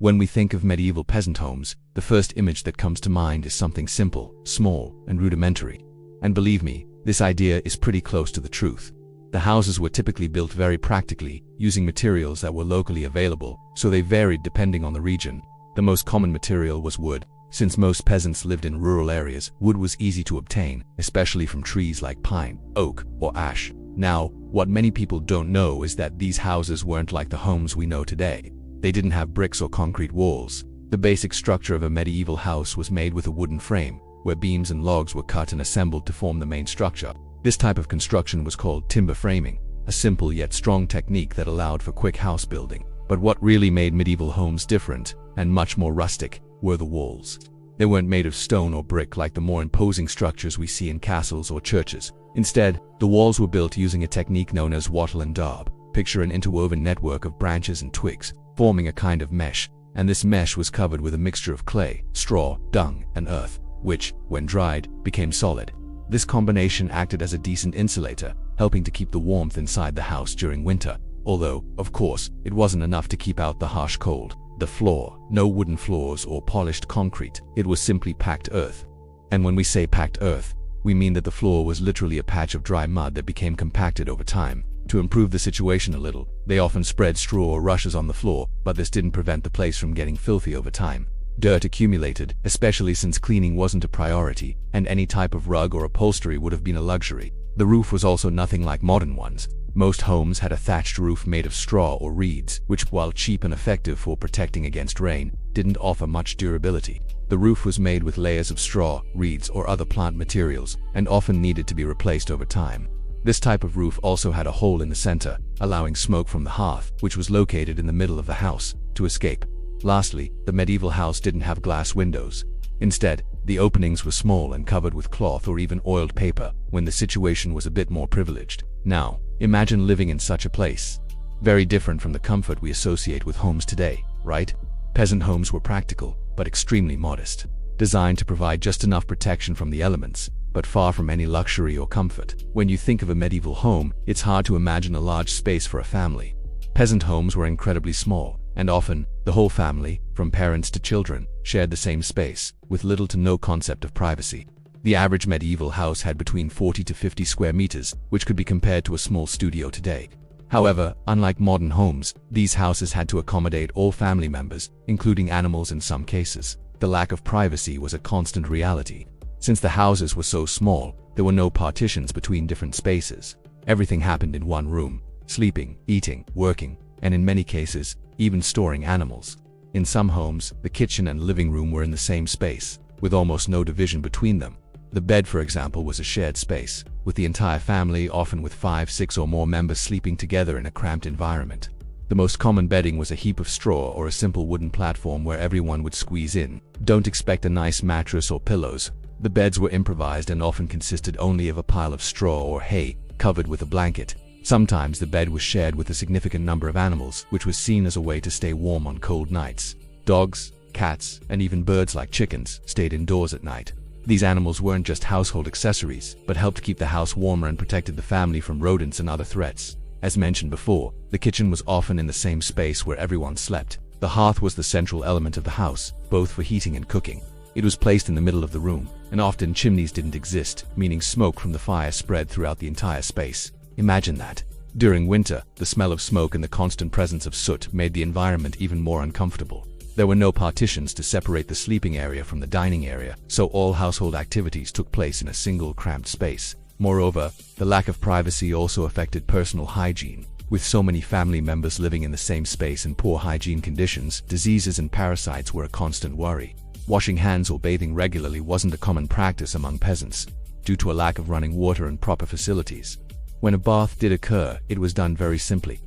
When we think of medieval peasant homes, the first image that comes to mind is something simple, small, and rudimentary. And believe me, this idea is pretty close to the truth. The houses were typically built very practically, using materials that were locally available, so they varied depending on the region. The most common material was wood. Since most peasants lived in rural areas, wood was easy to obtain, especially from trees like pine, oak, or ash. Now, what many people don't know is that these houses weren't like the homes we know today. They didn't have bricks or concrete walls. The basic structure of a medieval house was made with a wooden frame, where beams and logs were cut and assembled to form the main structure. This type of construction was called timber framing, a simple yet strong technique that allowed for quick house building. But what really made medieval homes different, and much more rustic, were the walls. They weren't made of stone or brick like the more imposing structures we see in castles or churches. Instead, the walls were built using a technique known as wattle and daub. Picture an interwoven network of branches and twigs, forming a kind of mesh, and this mesh was covered with a mixture of clay, straw, dung, and earth, which, when dried, became solid. This combination acted as a decent insulator, helping to keep the warmth inside the house during winter, although, of course, it wasn't enough to keep out the harsh cold. The floor, no wooden floors or polished concrete, it was simply packed earth. And when we say packed earth, we mean that the floor was literally a patch of dry mud that became compacted over time. To improve the situation a little, they often spread straw or rushes on the floor, but this didn't prevent the place from getting filthy over time. Dirt accumulated, especially since cleaning wasn't a priority, and any type of rug or upholstery would have been a luxury. The roof was also nothing like modern ones. Most homes had a thatched roof made of straw or reeds, which, while cheap and effective for protecting against rain, didn't offer much durability. The roof was made with layers of straw, reeds, or other plant materials, and often needed to be replaced over time. This type of roof also had a hole in the center, allowing smoke from the hearth, which was located in the middle of the house, to escape. Lastly, the medieval house didn't have glass windows. Instead, the openings were small and covered with cloth or even oiled paper, when the situation was a bit more privileged. Now, imagine living in such a place. Very different from the comfort we associate with homes today, right? Peasant homes were practical, but extremely modest, designed to provide just enough protection from the elements, but far from any luxury or comfort. When you think of a medieval home, it's hard to imagine a large space for a family. Peasant homes were incredibly small, and often, the whole family, from parents to children, shared the same space, with little to no concept of privacy. The average medieval house had between 40 to 50 square meters, which could be compared to a small studio today. However, unlike modern homes, these houses had to accommodate all family members, including animals in some cases. The lack of privacy was a constant reality. Since the houses were so small, there were no partitions between different spaces. Everything happened in one room: sleeping, eating, working, and in many cases, even storing animals. In some homes, the kitchen and living room were in the same space, with almost no division between them. The bed, for example, was a shared space, with the entire family, often with 5, 6 or more members, sleeping together in a cramped environment. The most common bedding was a heap of straw or a simple wooden platform where everyone would squeeze in. Don't expect a nice mattress or pillows. The beds were improvised and often consisted only of a pile of straw or hay, covered with a blanket. Sometimes the bed was shared with a significant number of animals, which was seen as a way to stay warm on cold nights. Dogs, cats, and even birds like chickens stayed indoors at night. These animals weren't just household accessories, but helped keep the house warmer and protected the family from rodents and other threats. As mentioned before, the kitchen was often in the same space where everyone slept. The hearth was the central element of the house, both for heating and cooking. It was placed in the middle of the room, and often chimneys didn't exist, meaning smoke from the fire spread throughout the entire space. Imagine that. During winter, the smell of smoke and the constant presence of soot made the environment even more uncomfortable. There were no partitions to separate the sleeping area from the dining area, so all household activities took place in a single cramped space. Moreover, the lack of privacy also affected personal hygiene. With so many family members living in the same space in poor hygiene conditions, diseases and parasites were a constant worry. Washing hands or bathing regularly wasn't a common practice among peasants, due to a lack of running water and proper facilities. When a bath did occur, it was done very simply: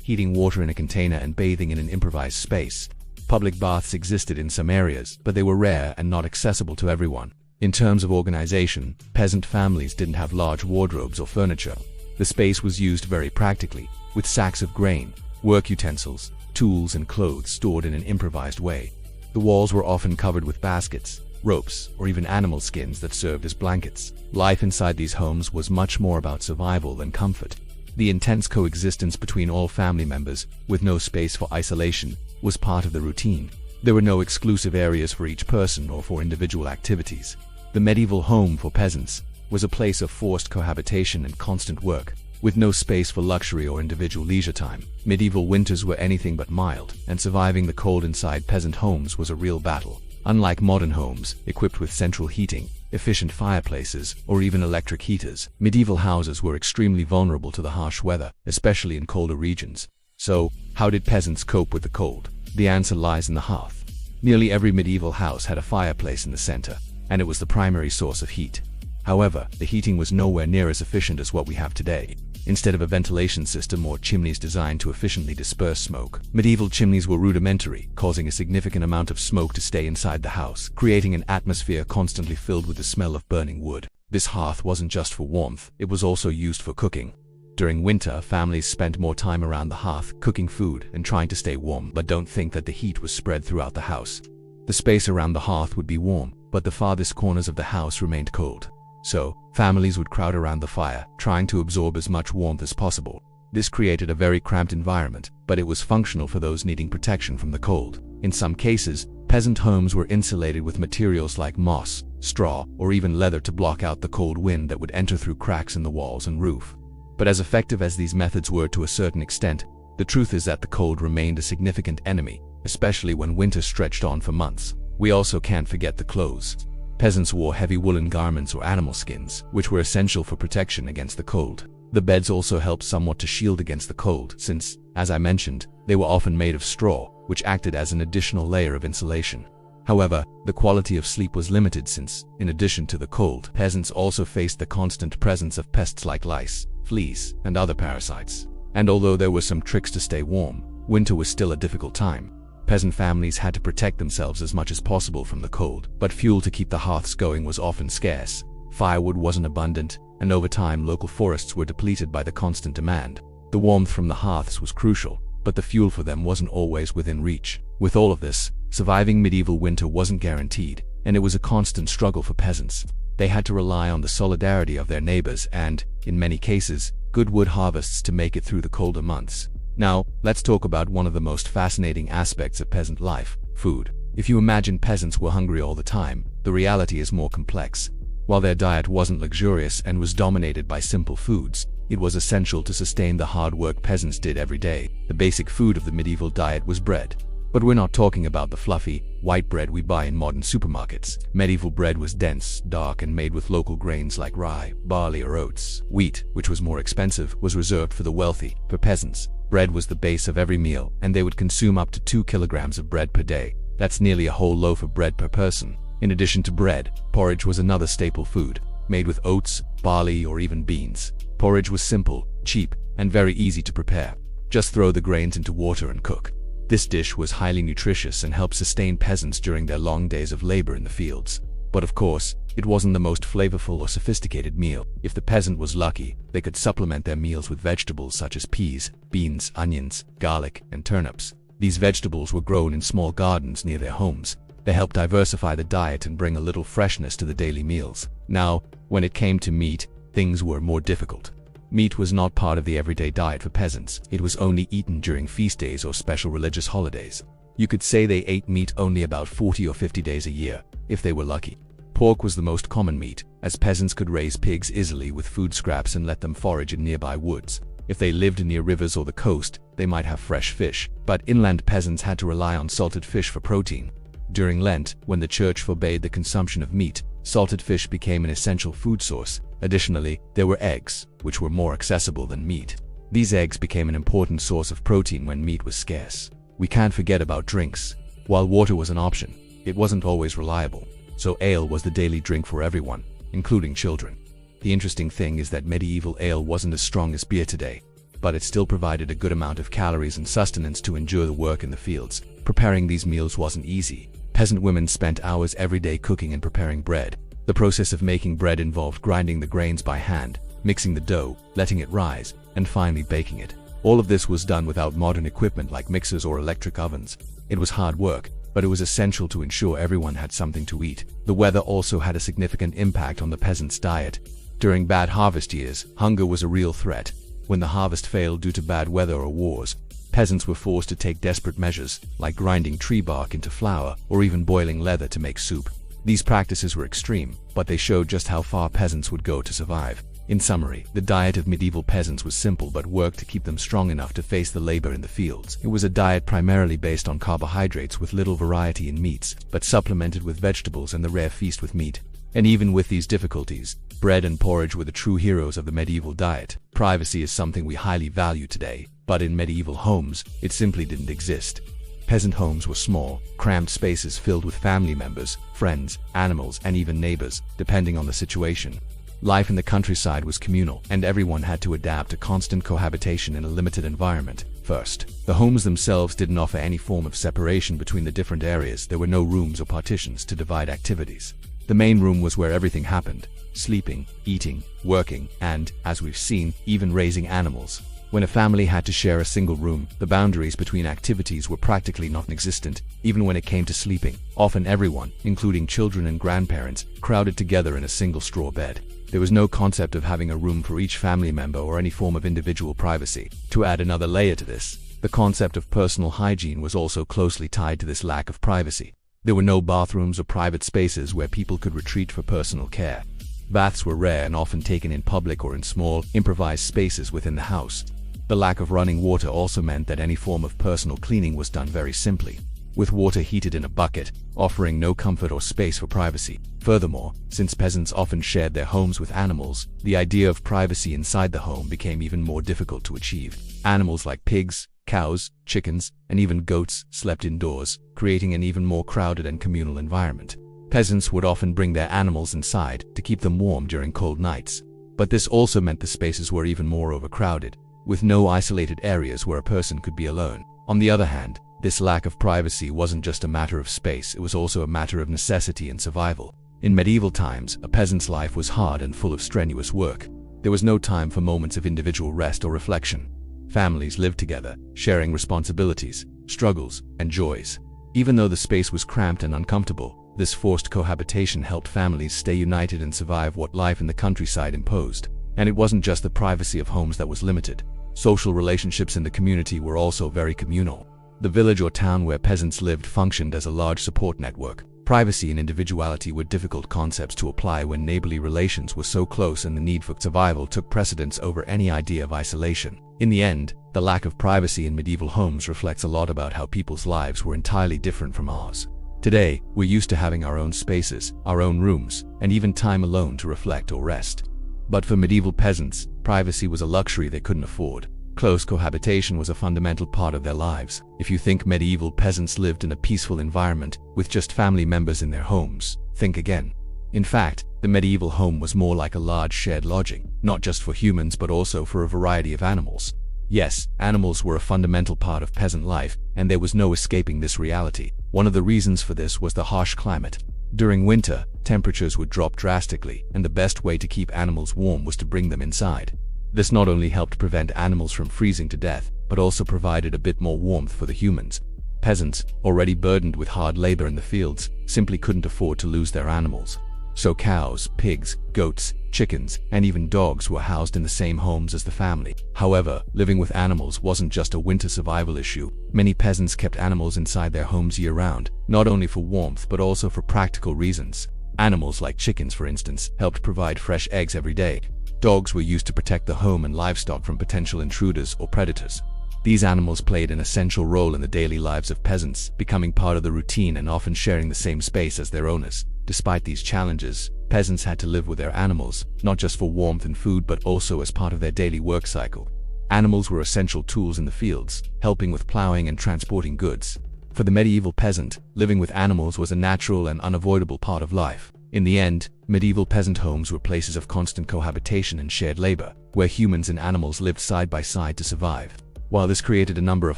heating water in a container and bathing in an improvised space. Public baths existed in some areas, but they were rare and not accessible to everyone. In terms of organization, peasant families didn't have large wardrobes or furniture. The space was used very practically, with sacks of grain, work utensils, tools, and clothes stored in an improvised way. The walls were often covered with baskets, ropes, or even animal skins that served as blankets. Life inside these homes was much more about survival than comfort. The intense coexistence between all family members, with no space for isolation, was part of the routine. There were no exclusive areas for each person or for individual activities. The medieval home for peasants was a place of forced cohabitation and constant work, with no space for luxury or individual leisure time. Medieval winters were anything but mild, and surviving the cold inside peasant homes was a real battle. Unlike modern homes, equipped with central heating, efficient fireplaces, or even electric heaters, medieval houses were extremely vulnerable to the harsh weather, especially in colder regions. So, how did peasants cope with the cold? The answer lies in the hearth. Nearly every medieval house had a fireplace in the center, and it was the primary source of heat. However, the heating was nowhere near as efficient as what we have today. Instead of a ventilation system or chimneys designed to efficiently disperse smoke, medieval chimneys were rudimentary, causing a significant amount of smoke to stay inside the house, creating an atmosphere constantly filled with the smell of burning wood. This hearth wasn't just for warmth, it was also used for cooking. During winter, families spent more time around the hearth, cooking food and trying to stay warm, but don't think that the heat was spread throughout the house. The space around the hearth would be warm, but the farthest corners of the house remained cold. So, families would crowd around the fire, trying to absorb as much warmth as possible. This created a very cramped environment, but it was functional for those needing protection from the cold. In some cases, peasant homes were insulated with materials like moss, straw, or even leather to block out the cold wind that would enter through cracks in the walls and roof. But as effective as these methods were to a certain extent, the truth is that the cold remained a significant enemy, especially when winter stretched on for months. We also can't forget the clothes. Peasants wore heavy woolen garments or animal skins, which were essential for protection against the cold. The beds also helped somewhat to shield against the cold, since, as I mentioned, they were often made of straw, which acted as an additional layer of insulation. However, the quality of sleep was limited since, in addition to the cold, peasants also faced the constant presence of pests like lice, fleas, and other parasites. And although there were some tricks to stay warm, winter was still a difficult time. Peasant families had to protect themselves as much as possible from the cold, but fuel to keep the hearths going was often scarce. Firewood wasn't abundant, and over time local forests were depleted by the constant demand. The warmth from the hearths was crucial, but the fuel for them wasn't always within reach. With all of this, surviving medieval winter wasn't guaranteed, and it was a constant struggle for peasants. They had to rely on the solidarity of their neighbors and, in many cases, good wood harvests to make it through the colder months. Now, let's talk about one of the most fascinating aspects of peasant life: food. If you imagine peasants were hungry all the time, the reality is more complex. While their diet wasn't luxurious and was dominated by simple foods, it was essential to sustain the hard work peasants did every day. The basic food of the medieval diet was bread. But we're not talking about the fluffy, white bread we buy in modern supermarkets. Medieval bread was dense, dark, and made with local grains like rye, barley, or oats. Wheat, which was more expensive, was reserved for the wealthy. For peasants, bread was the base of every meal, and they would consume up to 2 kilograms of bread per day. That's nearly a whole loaf of bread per person. In addition to bread, porridge was another staple food, made with oats, barley, or even beans. Porridge was simple, cheap, and very easy to prepare. Just throw the grains into water and cook. This dish was highly nutritious and helped sustain peasants during their long days of labor in the fields. But of course, it wasn't the most flavorful or sophisticated meal. If the peasant was lucky, they could supplement their meals with vegetables such as peas, beans, onions, garlic, and turnips. These vegetables were grown in small gardens near their homes. They helped diversify the diet and bring a little freshness to the daily meals. Now, when it came to meat, things were more difficult. Meat was not part of the everyday diet for peasants. It was only eaten during feast days or special religious holidays. You could say they ate meat only about 40 or 50 days a year, if they were lucky. Pork was the most common meat, as peasants could raise pigs easily with food scraps and let them forage in nearby woods. If they lived near rivers or the coast, they might have fresh fish, but inland peasants had to rely on salted fish for protein. During Lent, when the church forbade the consumption of meat, salted fish became an essential food source. Additionally, there were eggs, which were more accessible than meat. These eggs became an important source of protein when meat was scarce. We can't forget about drinks. While water was an option, it wasn't always reliable, so ale was the daily drink for everyone, including children. The interesting thing is that medieval ale wasn't as strong as beer today, but it still provided a good amount of calories and sustenance to endure the work in the fields. Preparing these meals wasn't easy. Peasant women spent hours every day cooking and preparing bread. The process of making bread involved grinding the grains by hand, mixing the dough, letting it rise, and finally baking it. All of this was done without modern equipment like mixers or electric ovens. It was hard work, but it was essential to ensure everyone had something to eat. The weather also had a significant impact on the peasants' diet. During bad harvest years, hunger was a real threat. When the harvest failed due to bad weather or wars, Peasants were forced to take desperate measures, like grinding tree bark into flour or even boiling leather to make soup. These practices were extreme, but they showed just how far peasants would go to survive. In summary, the diet of medieval peasants was simple but worked to keep them strong enough to face the labor in the fields. It was a diet primarily based on carbohydrates with little variety in meats, but supplemented with vegetables and the rare feast with meat. And even with these difficulties, bread and porridge were the true heroes of the medieval diet. Privacy is something we highly value today, but in medieval homes, it simply didn't exist. Peasant homes were small, cramped spaces filled with family members, friends, animals, and even neighbors, depending on the situation. Life in the countryside was communal, and everyone had to adapt to constant cohabitation in a limited environment. First, the homes themselves didn't offer any form of separation between the different areas. There were no rooms or partitions to divide activities. The main room was where everything happened: sleeping, eating, working, and, as we've seen, even raising animals. When a family had to share a single room, the boundaries between activities were practically non-existent, even when it came to sleeping. Often everyone, including children and grandparents, crowded together in a single straw bed. There was no concept of having a room for each family member or any form of individual privacy. To add another layer to this, the concept of personal hygiene was also closely tied to this lack of privacy. There were no bathrooms or private spaces where people could retreat for personal care. Baths were rare and often taken in public or in small, improvised spaces within the house. The lack of running water also meant that any form of personal cleaning was done very simply, with water heated in a bucket, offering no comfort or space for privacy. Furthermore, since peasants often shared their homes with animals, the idea of privacy inside the home became even more difficult to achieve. Animals like pigs, cows, chickens, and even goats slept indoors, creating an even more crowded and communal environment. Peasants would often bring their animals inside to keep them warm during cold nights. But this also meant the spaces were even more overcrowded, with no isolated areas where a person could be alone. On the other hand, this lack of privacy wasn't just a matter of space, it was also a matter of necessity and survival. In medieval times, a peasant's life was hard and full of strenuous work. There was no time for moments of individual rest or reflection. Families lived together, sharing responsibilities, struggles, and joys. Even though the space was cramped and uncomfortable, this forced cohabitation helped families stay united and survive what life in the countryside imposed. And it wasn't just the privacy of homes that was limited. Social relationships in the community were also very communal. The village or town where peasants lived functioned as a large support network. Privacy and individuality were difficult concepts to apply when neighborly relations were so close and the need for survival took precedence over any idea of isolation. In the end, the lack of privacy in medieval homes reflects a lot about how people's lives were entirely different from ours. Today, we're used to having our own spaces, our own rooms, and even time alone to reflect or rest. But for medieval peasants, privacy was a luxury they couldn't afford. Close cohabitation was a fundamental part of their lives. If you think medieval peasants lived in a peaceful environment with just family members in their homes, think again. In fact, the medieval home was more like a large shared lodging, not just for humans but also for a variety of animals. Yes, animals were a fundamental part of peasant life, and there was no escaping this reality. One of the reasons for this was the harsh climate. During winter, temperatures would drop drastically, and the best way to keep animals warm was to bring them inside. This not only helped prevent animals from freezing to death, but also provided a bit more warmth for the humans. Peasants, already burdened with hard labor in the fields, simply couldn't afford to lose their animals. So cows, pigs, goats, chickens, and even dogs were housed in the same homes as the family. However, living with animals wasn't just a winter survival issue. Many peasants kept animals inside their homes year-round, not only for warmth but also for practical reasons. Animals like chickens, for instance, helped provide fresh eggs every day. Dogs were used to protect the home and livestock from potential intruders or predators. These animals played an essential role in the daily lives of peasants, becoming part of the routine and often sharing the same space as their owners. Despite these challenges, peasants had to live with their animals, not just for warmth and food but also as part of their daily work cycle. Animals were essential tools in the fields, helping with plowing and transporting goods. For the medieval peasant, living with animals was a natural and unavoidable part of life. In the end, medieval peasant homes were places of constant cohabitation and shared labor, where humans and animals lived side by side to survive. While this created a number of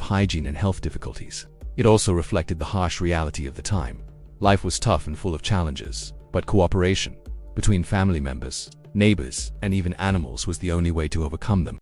hygiene and health difficulties, it also reflected the harsh reality of the time. Life was tough and full of challenges, but cooperation between family members, neighbors, and even animals was the only way to overcome them.